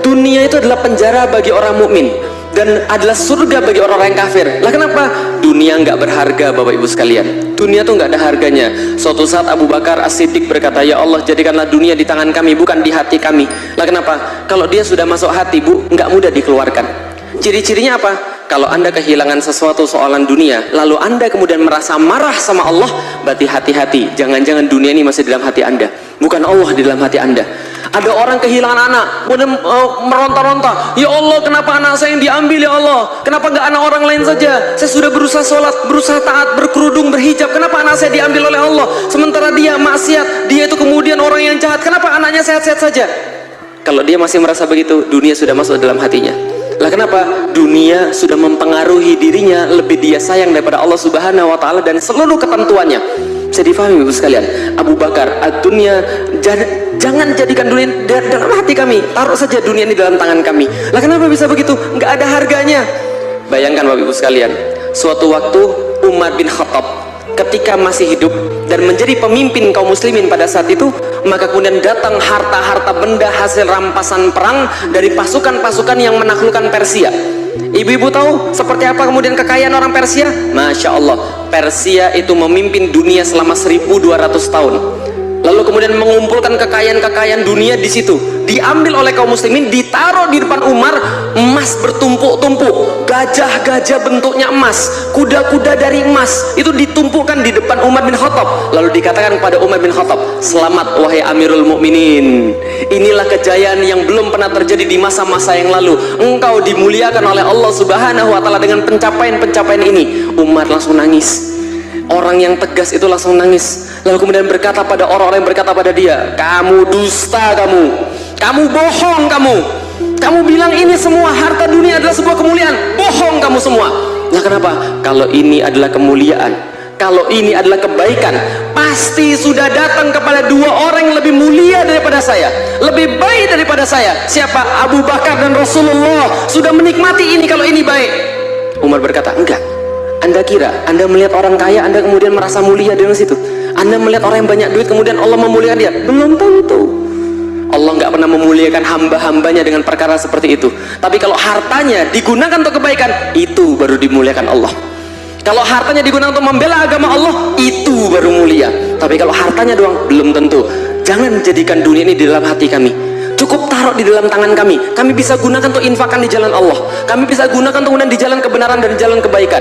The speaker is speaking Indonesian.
dunia itu adalah penjara bagi orang mukmin dan adalah surga bagi orang-orang yang kafir. Lah kenapa? Dunia nggak berharga, Bapak Ibu sekalian. Dunia tuh nggak ada harganya. Suatu saat Abu Bakar As-Siddiq berkata, ya Allah, jadikanlah dunia di tangan kami, bukan di hati kami. Lah kenapa? Kalau dia sudah masuk hati, Bu, nggak mudah dikeluarkan. Ciri-cirinya apa? Kalau Anda kehilangan sesuatu soalan dunia, lalu Anda kemudian merasa marah sama Allah, berarti hati-hati, jangan-jangan dunia ini masih dalam hati Anda, bukan Allah di dalam hati Anda. Ada orang kehilangan anak, kemudian meronta-ronta, ya Allah, kenapa anak saya yang diambil, ya Allah, kenapa nggak anak orang lain saja? Saya sudah berusaha sholat, berusaha taat, berkerudung, berhijab, kenapa anak saya diambil oleh Allah? Sementara dia maksiat, dia itu kemudian orang yang jahat, kenapa anaknya sehat-sehat saja? Kalau dia masih merasa begitu, dunia sudah masuk dalam hatinya. Lah kenapa? Dunia sudah mempengaruhi dirinya, lebih dia sayang daripada Allah Subhanahu wa Ta'ala dan seluruh ketentuannya. Bisa difahami, Ibu sekalian? Abu Bakar, dunia, jangan jadikan dunia dalam hati kami, taruh saja dunia ini dalam tangan kami. Lah kenapa bisa begitu? Nggak ada harganya. Bayangkan, Bapak Ibu sekalian, suatu waktu Umar bin Khattab ketika masih hidup dan menjadi pemimpin kaum muslimin pada saat itu, maka kemudian datang harta-harta benda hasil rampasan perang dari pasukan-pasukan yang menaklukkan Persia. Ibu-ibu tahu seperti apa kemudian kekayaan orang Persia? Masya Allah, Persia itu memimpin dunia selama 1200 tahun. Lalu kemudian mengumpulkan kekayaan-kekayaan dunia di situ, diambil oleh kaum muslimin, ditaruh di depan Umar. Emas bertumpuk-tumpuk, gajah-gajah bentuknya emas, kuda-kuda dari emas, itu ditumpukkan di depan Umar bin Khattab. Lalu dikatakan kepada Umar bin Khattab, selamat wahai Amirul Mukminin, inilah kejayaan yang belum pernah terjadi di masa-masa yang lalu. Engkau dimuliakan oleh Allah Subhanahu wa Ta'ala dengan pencapaian-pencapaian ini. Umar langsung nangis. Orang yang tegas itu langsung nangis. Lalu kemudian berkata pada orang-orang yang berkata pada dia, kamu dusta, kamu bohong, kamu bilang ini semua harta dunia adalah sebuah kemuliaan, bohong kamu semua. Nah kenapa? Kalau ini adalah kemuliaan, kalau ini adalah kebaikan, pasti sudah datang kepada dua orang yang lebih mulia daripada saya, lebih baik daripada saya. Siapa? Abu Bakar dan Rasulullah sudah menikmati ini kalau ini baik. Umar berkata, enggak. Anda kira, Anda melihat orang kaya, Anda kemudian merasa mulia dengan situ? Anda melihat orang yang banyak duit, kemudian Allah memuliakan dia? Belum tentu. Allah nggak pernah memuliakan hamba-hambanya dengan perkara seperti itu. Tapi kalau hartanya digunakan untuk kebaikan, itu baru dimuliakan Allah. Kalau hartanya digunakan untuk membela agama Allah, itu baru mulia. Tapi kalau hartanya doang, belum tentu. Jangan jadikan dunia ini di dalam hati kami. Cukup taruh di dalam tangan kami. Kami bisa gunakan untuk infakkan di jalan Allah. Kami bisa gunakan untuk kemudian di jalan kebenaran dan di jalan kebaikan.